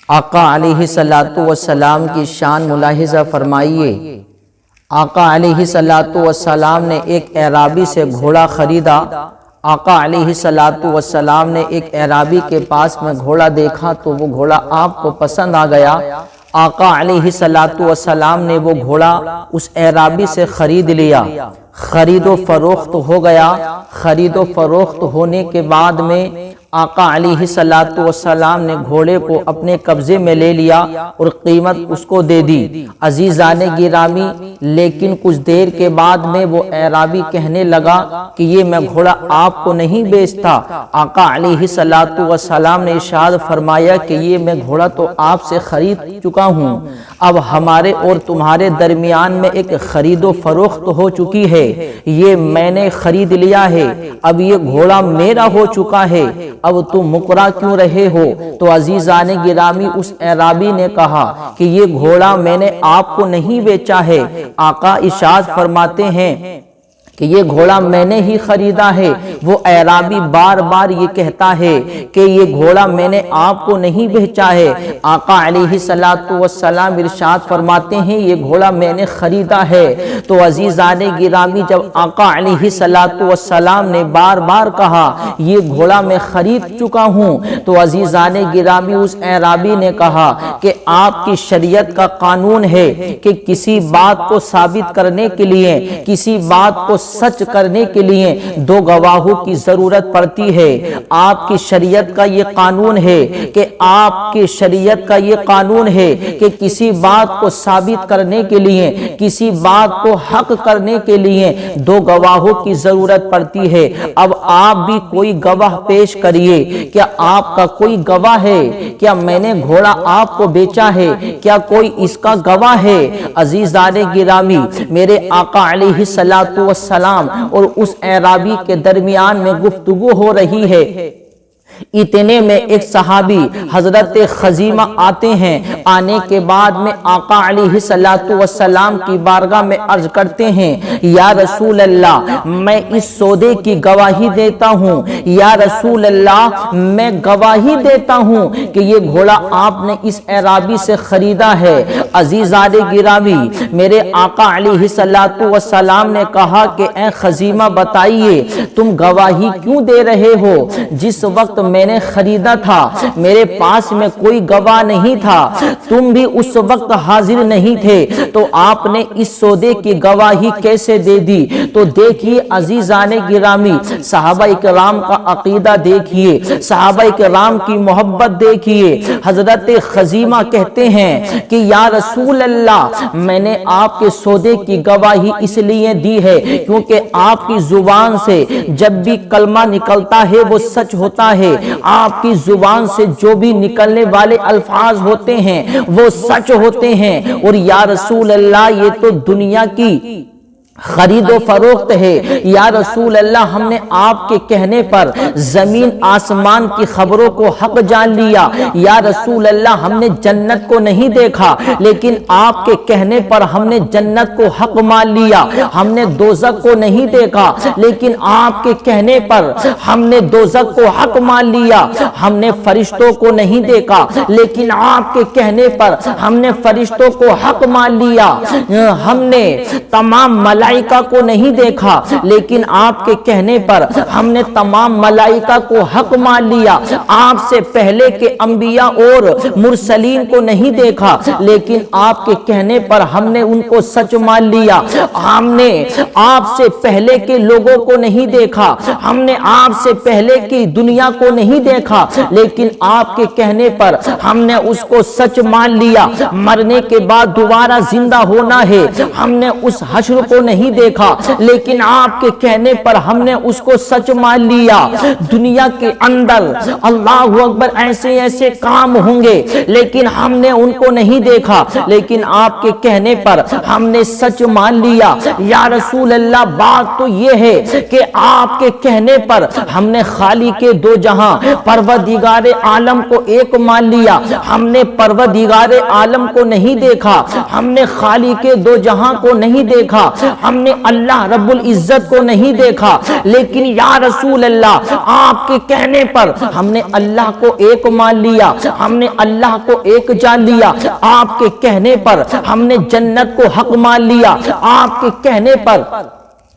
آقا علیہ السلام کی شان ملاحظہ فرمائیے۔ آقا علیہ السلام نے ایک اعرابی سے گھوڑا خریدا۔ آقا علیہ السلام نے ایک اعرابی کے پاس میں گھوڑا دیکھا تو وہ گھوڑا آپ کو پسند آ گیا۔ آقا علیہ السلام نے وہ گھوڑا اس اعرابی سے خرید لیا۔ خرید و فروخت ہو گیا۔ خرید و فروخت ہونے کے بعد میں آقا علیہ السلام نے گھوڑے کو اپنے قبضے میں لے لیا اور قیمت اس کو دے دی۔ عزیزان گرامی، لیکن کچھ دیر کے بعد میں وہ اعرابی کہنے لگا کہ یہ میں گھوڑا آپ کو نہیں بیچتا۔ آقا علیہ السلام نے ارشاد فرمایا کہ یہ میں گھوڑا تو آپ سے خرید چکا ہوں، اب ہمارے اور تمہارے درمیان میں ایک خرید و فروخت ہو چکی ہے، یہ میں نے خرید لیا ہے، اب یہ گھوڑا میرا ہو چکا ہے، اب تم مکرا کیوں رہے ہو؟ تو عزیزان گرامی، اس اعرابی نے کہا کہ یہ گھوڑا میں نے آپ کو نہیں بیچا ہے۔ آقا ارشاد فرماتے ہیں کہ یہ گھوڑا میں نے ہی خریدا ہے۔ وہ اعرابی بار بار یہ کہتا ہے کہ یہ گھوڑا میں نے آپ کو نہیں بیچا ہے۔ آقا علیہ السلام ارشاد فرماتے ہیں یہ گھوڑا میں نے خریدا ہے۔ تو عزیزان گرامی، جب آقا علیہ السلام نے بار بار کہا یہ گھوڑا میں خرید چکا ہوں، تو عزیزان گرامی اس اعرابی نے کہا کہ آپ کی شریعت کا قانون ہے کہ کسی بات کو ثابت کرنے کے لیے، کسی بات کو سچ کرنے کے لیے دو گواہوں کی ضرورت پڑتی ہے۔ آپ کی شریعت کا یہ قانون ہے کہ کہ کسی بات کو ثابت کرنے کے لیے، کسی بات کو حق کرنے کے لیے دو گواہوں کی ضرورت پڑتی ہے۔ اب آپ بھی کوئی گواہ پیش کریے۔ کیا آپ کا کوئی گواہ ہے؟ کیا میں نے گھوڑا آپ کو بیچا ہے؟ کیا کوئی اس کا گواہ ہے؟ عزیزان گرامی، میرے آقا علیہ السلام اور اس اعرابی کے درمیان میں گفتگو ہو رہی ہے۔ اتنے میں ایک صحابی حضرت خزیمہ آتے ہیں۔ آنے کے بعد میں آقا علیہ السلام کی بارگاہ میں عرض کرتے ہیں یا رسول اللہ، میں اس سودے کی گواہی دیتا ہوں، یا رسول اللہ میں گواہی دیتا ہوں کہ یہ گھوڑا آپ نے اس اعرابی سے خریدا ہے۔ عزیزان گرامی، میرے آقا علیہ السلام نے کہا کہ اے خزیمہ بتائیے تم گواہی کیوں دے رہے ہو؟ جس وقت میں نے خریدا تھا میرے پاس میں کوئی گواہ نہیں تھا، تم بھی اس وقت حاضر نہیں تھے، تو آپ نے اس سودے کی گواہی کیسے دے دی؟ تو دیکھیے عزیزان گرامی، صحابہ کرام کا عقیدہ دیکھیے، صحابہ کرام کی محبت دیکھیے۔ حضرت خزیمہ کہتے ہیں کہ یا رسول اللہ، میں نے آپ کے سودے کی گواہی اس لیے دی ہے کیونکہ آپ کی زبان سے جب بھی کلمہ نکلتا ہے وہ سچ ہوتا ہے، آپ کی زبان سے جو بھی نکلنے والے الفاظ ہوتے ہیں وہ سچ ہوتے ہیں، اور یا رسول اللہ یہ تو دنیا کی خرید و فروخت ہے۔ یا رسول اللہ، ہم نے آپ کے کہنے پر زمین آسمان کی خبروں کو حق جان لیا۔ یا رسول اللہ، ہم نے جنت کو نہیں دیکھا لیکن آپ کے کہنے پر ہم نے جنت کو حق مان لیا۔ ہم نے دوزخ کو نہیں دیکھا لیکن آپ کے کہنے پر ہم نے دوزخ کو حق مان لیا۔ ہم نے فرشتوں کو نہیں دیکھا لیکن آپ کے کہنے پر ہم نے فرشتوں کو حق مان لیا۔ ہم نے تمام ملائکہ کو نہیں دیکھا لیکن آپ کے کہنے پر ہم نے تمام ملائکہ کو حق مان لیا۔ آپ سے پہلے کے انبیاء اور مرسلین کو نہیں دیکھا لیکن آپ کے کہنے پر ہم نے ان کو سچ مان لیا۔ ہم نے آپ سے پہلے کے لوگوں کو نہیں دیکھا، ہم نے آپ سے پہلے کی دنیا کو نہیں دیکھا لیکن آپ کے کہنے پر ہم نے اس کو سچ مان لیا۔ مرنے کے بعد دوبارہ زندہ ہونا ہے، ہم نے اس حشر کو نہیں دیکھا لیکن آپ کے کہنے پر ہم نے اس کو سچ مان لیا۔ دنیا کے اندر اللہ اکبر ایسے ایسے کام ہوں گے لیکن ہم نے ان کو نہیں دیکھا لیکن آپ کے کہنے پر ہم نے سچ مان لیا۔ یا رسول اللہ، بات تو یہ ہے کہ آپ کے کہنے پر ہم نے خالق دو جہاں پروردگار عالم کو ایک مان لیا۔ ہم نے پروردگار عالم کو نہیں دیکھا، ہم نے خالق دو جہاں کو نہیں دیکھا، ہم نے اللہ رب العزت کو نہیں دیکھا، لیکن یا رسول اللہ آپ کے کہنے پر ہم نے اللہ کو ایک مان لیا، ہم نے اللہ کو ایک جان لیا، آپ کے کہنے پر ہم نے جنت کو حق مان لیا، آپ کے کہنے پر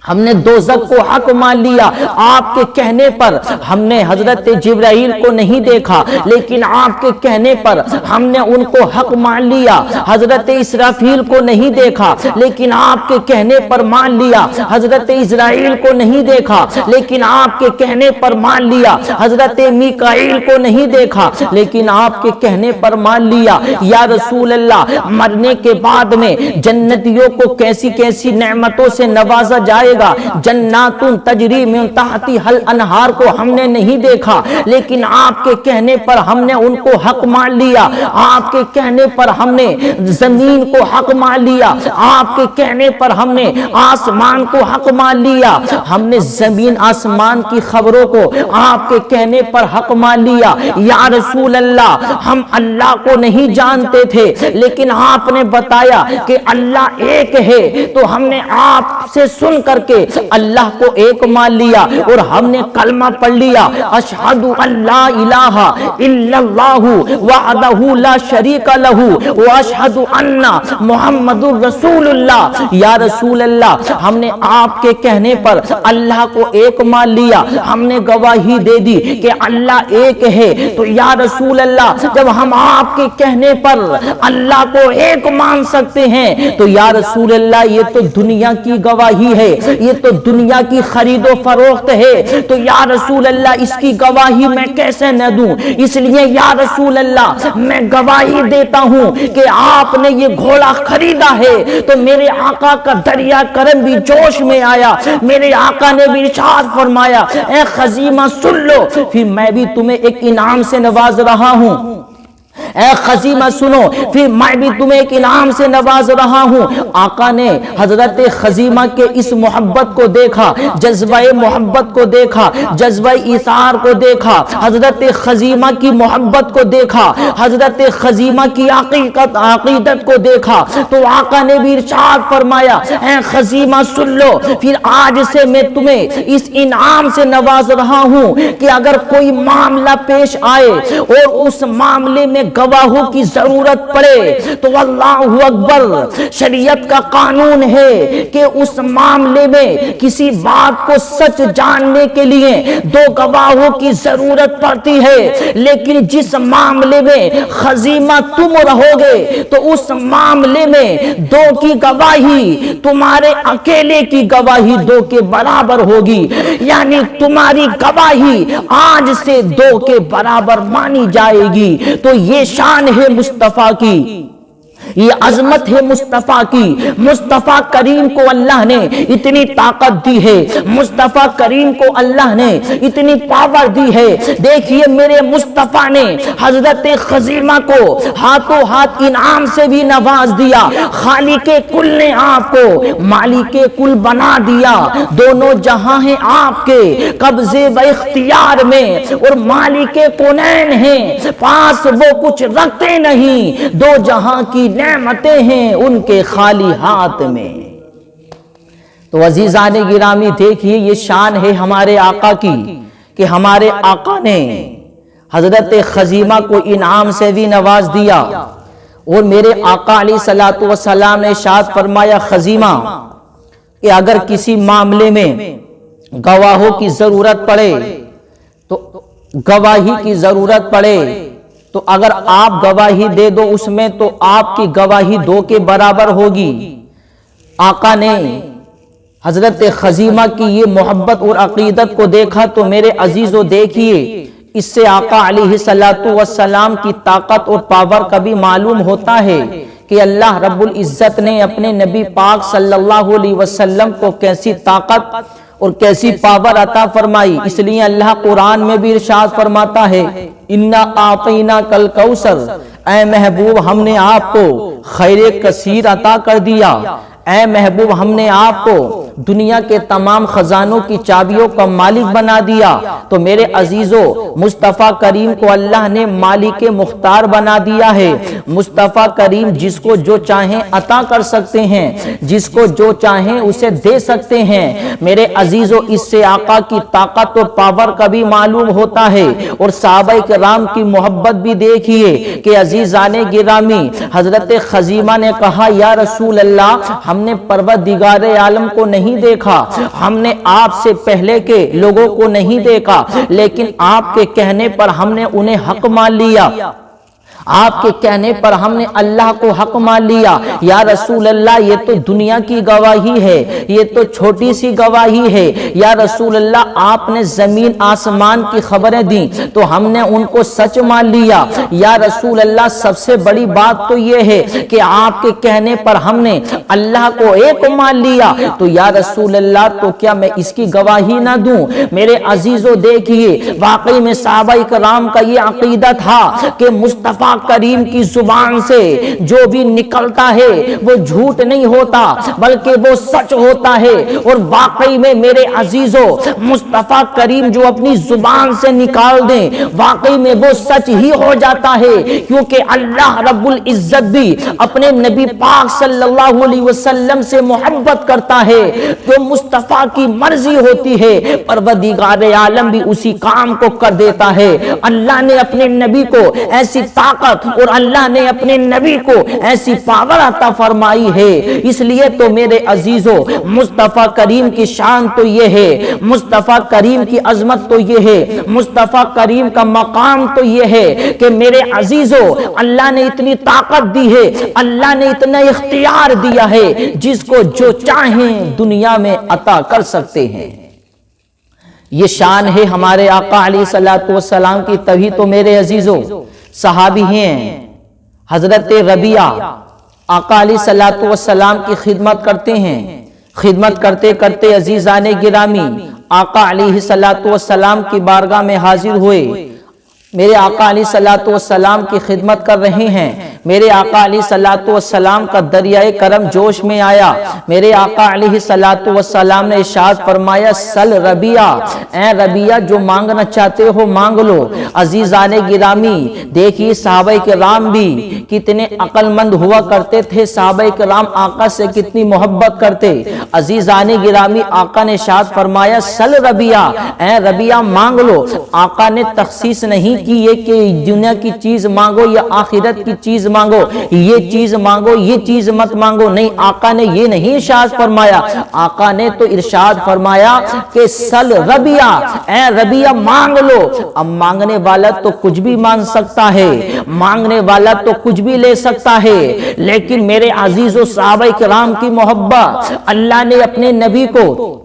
ہم نے دوزخ کو حق مان لیا، آپ کے کہنے پر ہم نے حضرت جبرائیل کو نہیں دیکھا، لیکن آپ کے کہنے پر ہم نے ان کو حق مان لیا، حضرت اسرافیل کو نہیں دیکھا لیکن آپ کے کہنے پر مان لیا، حضرت اسرائیل کو نہیں دیکھا لیکن آپ کے کہنے پر مان لیا، حضرت میکائیل کو نہیں دیکھا لیکن آپ کے کہنے پر مان لیا۔ یا رسول اللہ مرنے کے بعد میں جنتیوں کو کیسی کیسی نعمتوں سے نوازا جائے گا، جنات تجری من تحتہا الانہار کو ہم نے نہیں دیکھا لیکن آپ کے کہنے پر ہم نے ان کو حق مان لیا، آپ کے کہنے پر ہم نے زمین کو حق مان لیا، آپ کے کہنے پر ہم نے آسمان کو حق مان لیا، ہم نے زمین آسمان کی خبروں کو آپ کے کہنے پر حق مان لیا۔ یا رسول اللہ ہم اللہ کو نہیں جانتے تھے لیکن آپ نے بتایا کہ اللہ ایک ہے، تو ہم نے آپ سے سن کر کے اللہ کو ایک مان لیا اور ہم نے کلمہ پڑھ لیا، اشہد ان لا الہ الا اللہ وحدہ لا شریک لہ واشہد ان محمد رسول اللہ۔ یا رسول اللہ ہم نے آپ کے کہنے پر اللہ کو ایک مان لیا، ہم نے گواہی دے دی کہ اللہ ایک ہے، تو یا رسول اللہ جب ہم آپ کے کہنے پر اللہ کو ایک مان سکتے ہیں تو یا رسول اللہ یہ تو دنیا کی گواہی ہے، یہ تو دنیا کی خرید و فروخت ہے، تو یا رسول اللہ اس کی گواہی میں کیسے نہ دوں؟ اس لیے یا رسول اللہ میں گواہی دیتا ہوں کہ آپ نے یہ گھوڑا خریدا ہے تو میرے آقا کا دریا کرم بھی جوش میں آیا، میرے آقا نے بھی ارشاد فرمایا اے خزیمہ سن لو، پھر میں بھی تمہیں ایک انعام سے نواز رہا ہوں، اے خزیمہ سنو پھر میں بھی تمہیں ایک انعام سے نواز رہا ہوں۔ آقا نے حضرت خزیمہ کے اس محبت کو دیکھا، جذبہ محبت کو دیکھا، جذبہ ایثار کو دیکھا، حضرت خزیمہ کی محبت کو دیکھا، حضرت خزیمہ کی عقیدت کو دیکھا، تو آقا نے بھی ارشاد فرمایا اے خزیمہ سن لو، پھر آج سے میں تمہیں اس انعام سے نواز رہا ہوں کہ اگر کوئی معاملہ پیش آئے اور اس معاملے میں گواہوں کی ضرورت پڑے تو اللہ اکبر، شریعت کا قانون ہے کہ اس معاملے میں کسی بات کو سچ جاننے کے لیے دو گواہوں کی ضرورت پڑتی ہے، لیکن جس معاملے میں خزیمہ تم رہو گے تو اس معاملے میں دو کی گواہی تمہارے اکیلے کی گواہی دو کے برابر ہوگی، یعنی تمہاری گواہی آج سے دو کے برابر مانی جائے گی۔ تو یہ شان ہے مصطفیٰ کی، یہ عظمت ہے مصطفیٰ کی، مصطفیٰ کریم کو اللہ نے اتنی طاقت دی ہے، مصطفیٰ کریم کو اللہ نے اتنی پاور دی ہے۔ دیکھیے میرے مصطفیٰ نے حضرت خزیمہ کو ہاتھوں ہاتھ انعام سے بھی نواز دیا، خالق کل نے آپ کو مالک کل بنا دیا، دونوں جہاں ہیں آپ کے قبضے و اختیار میں اور مالک کونین ہیں، پاس وہ کچھ رکھتے نہیں، دو جہاں کی نعمتیں ہیں ان کے خالی ہاتھ میں۔ تو عزیزان گرامی دیکھیے یہ شان ہے ہمارے آقا کی کہ ہمارے آقا نے حضرت خزیمہ کو انعام سے بھی نواز دیا، اور میرے آقا علیہ الصلوۃ والسلام نے ارشاد فرمایا خزیمہ کہ اگر کسی معاملے میں گواہوں کی ضرورت پڑے تو گواہی کی ضرورت پڑے تو اگر آپ گواہی دے دو اس میں تو آپ کی گواہی دو کے برابر ہوگی۔ آقا نے حضرت خزیمہ کی یہ محبت اور عقیدت کو دیکھا تو میرے عزیزو دیکھیے اس سے آقا علیہ الصلوۃ والسلام کی طاقت اور پاور کا بھی معلوم ہوتا ہے کہ اللہ رب العزت نے اپنے نبی پاک صلی اللہ علیہ وسلم کو کیسی طاقت اور کیسی پاور عطا فرمائی۔ اس لیے اللہ قرآن میں بھی ارشاد فرماتا ہے اِنَّا أَعْطَيْنَاكَ الْكَوْثَرَ، اے محبوب ہم نے آپ کو خیر کثیر عطا کر دیا، اے محبوب ہم نے آپ کو دنیا کے تمام خزانوں کی چابیوں کا مالک بنا دیا، تو میرے عزیزو مصطفیٰ کریم کو اللہ نے مالک مختار بنا دیا ہے۔ مصطفیٰ کریم جس کو جو چاہیں عطا کر سکتے ہیں، جس کو جو چاہیں اسے دے سکتے ہیں۔ میرے عزیزو اس سے آقا کی طاقت و پاور کا بھی معلوم ہوتا ہے، اور صحابہ کرام کی محبت بھی دیکھیے کہ عزیزان گرامی حضرت خزیمہ نے کہا یا رسول اللہ ہم نے پروردگار عالم کو نہیں دیکھا، ہم نے آپ سے پہلے کے لوگوں کو نہیں دیکھا، لیکن آپ کے کہنے پر ہم نے انہیں حق مان لیا، آپ کے کہنے پر ہم نے اللہ کو حق مان لیا۔ یا رسول اللہ یہ تو دنیا کی گواہی ہے، یہ تو چھوٹی سی گواہی ہے، یا رسول اللہ آپ نے زمین آسمان کی خبریں دیں تو ہم نے ان کو سچ مان لیا۔ یا رسول اللہ سب سے بڑی بات تو یہ ہے کہ آپ کے کہنے پر ہم نے اللہ کو ایک مان لیا، تو یا رسول اللہ تو کیا میں اس کی گواہی نہ دوں؟ میرے عزیزو دیکھیے واقعی میں صحابہ کرام کا یہ عقیدہ تھا کہ مصطفیٰ کریم کی زبان سے جو بھی نکلتا ہے وہ جھوٹ نہیں ہوتا بلکہ وہ سچ ہوتا ہے، اور واقعی میں میرے عزیزو مصطفیٰ کریم جو اپنی زبان سے نکال دیں واقعی میں وہ سچ ہی ہو جاتا ہے، کیونکہ اللہ رب العزت بھی اپنے نبی پاک صلی اللہ علیہ وسلم سے محبت کرتا ہے، جو مصطفیٰ کی مرضی ہوتی ہے پروردگار عالم بھی اسی کام کو کر دیتا ہے۔ اللہ نے اپنے نبی کو ایسی طاقت اور اللہ نے اپنے نبی کو ایسی پاور عطا فرمائی ہے، اس لیے تو میرے عزیزو مصطفیٰ کریم کی شان تو یہ ہے، مصطفیٰ کریم کی عظمت تو یہ ہے، مصطفیٰ کریم کا مقام تو یہ ہے کہ میرے عزیزو اللہ نے اتنی طاقت دی ہے، اللہ نے اتنا اختیار دیا ہے، جس کو جو چاہیں دنیا میں عطا کر سکتے ہیں۔ یہ شان ہے ہمارے آقا علیہ الصلوۃ والسلام کی، تبھی تو میرے عزیزو صحابی ہیں حضرت ربیعہ آقا علیہ الصلوۃ والسلام کی خدمت کرتے ہیں، خدمت کرتے کرتے عزیزان گرامی آقا علیہ الصلوۃ والسلام کی بارگاہ میں حاضر ہوئے، میرے آقا علیہ الصلوۃ والسلام کی خدمت کر رہے ہیں، میرے آقا علیہ الصلوۃ والسلام کا دریائے کرم جوش میں آیا، میرے آقا علیہ الصلوۃ والسلام نے ارشاد فرمایا سل ربیعہ، اے ربیعہ جو مانگنا چاہتے ہو مانگ لو۔ عزیزان گرامی دیکھیے صحابہ کرام بھی کتنے عقل مند ہوا کرتے تھے، صحابہ کرام آقا سے کتنی محبت کرتے۔ عزیزان گرامی آقا نے ارشاد فرمایا سل ربیعہ، اے ربیعہ مانگ لو۔ آقا نے تخصیص نہیں کی یہ کہ دنیا کی چیز مانگو یا آخرت کی چیز مانگو، یہ چیز مانگو یہ چیز مت مانگو، نہیں آقا نے یہ نہیں ارشاد فرمایا، آقا نے تو ارشاد فرمایا کہ سل ربیعہ، اے ربیعہ مانگ لو۔ اب مانگنے والا تو کچھ بھی مانگ سکتا ہے، مانگنے والا تو کچھ بھی لے سکتا ہے، لیکن میرے عزیزو صحابہ کرام کی محبت اللہ نے اپنے نبی کو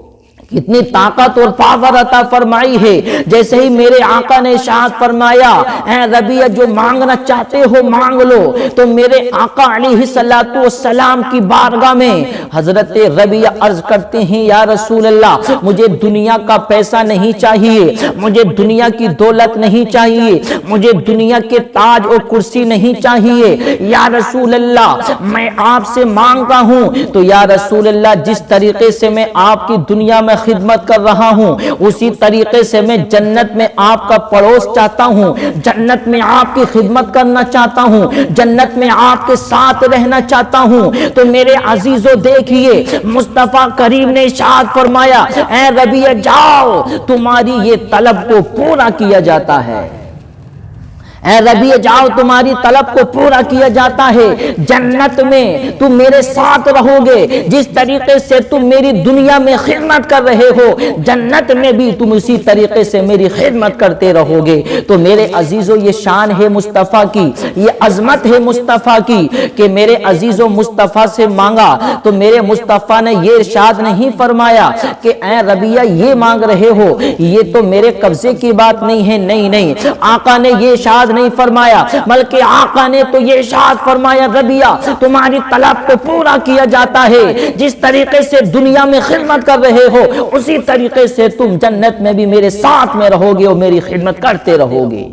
کتنی طاقت اور پاور عطا فرمائی ہے۔ جیسے ہی میرے آقا نے ارشاد فرمایا اے ربیعہ جو مانگنا چاہتے ہو مانگ لو، تو میرے آقا علیہ الصلوۃ والسلام کی بارگاہ میں حضرت ربیعہ عرض کرتے ہیں یا رسول اللہ مجھے دنیا کا پیسہ نہیں چاہیے، مجھے دنیا کی دولت نہیں چاہیے، مجھے دنیا کے تاج اور کرسی نہیں چاہیے، یا رسول اللہ میں آپ سے مانگتا ہوں تو یا رسول اللہ جس طریقے سے میں آپ کی دنیا میں خدمت کر رہا ہوں اسی طریقے سے میں جنت میں آپ کا پڑوس چاہتا ہوں، جنت میں آپ کی خدمت کرنا چاہتا ہوں، جنت میں آپ کے ساتھ رہنا چاہتا ہوں۔ تو میرے عزیزو دیکھیے مصطفیٰ کریم نے ارشاد فرمایا اے ربیعہ جاؤ تمہاری یہ طلب کو پورا کیا جاتا ہے، اے ربیعہ جاؤ تمہاری طلب کو پورا کیا جاتا ہے، جنت میں تم میرے ساتھ رہو گے، جس طریقے سے تم میری دنیا میں خدمت کر رہے ہو جنت میں بھی تم اسی طریقے سے میری خدمت کرتے رہو گے۔ تو میرے عزیزو یہ شان ہے مصطفیٰ کی، یہ عظمت ہے مصطفیٰ کی کہ میرے عزیزو مصطفیٰ سے مانگا تو میرے مصطفیٰ نے یہ ارشاد نہیں فرمایا کہ اے ربیعہ یہ مانگ رہے ہو یہ تو میرے قبضے کی بات نہیں ہے، نہیں نہیں، آقا نے یہ ارشاد نہیں فرمایا بلکہ آقا نے تو یہ ارشاد فرمایا ربیعہ تمہاری طلب کو پورا کیا جاتا ہے، جس طریقے سے دنیا میں خدمت کر رہے ہو اسی طریقے سے تم جنت میں بھی میرے ساتھ میں رہو گے اور میری خدمت کرتے رہو گے۔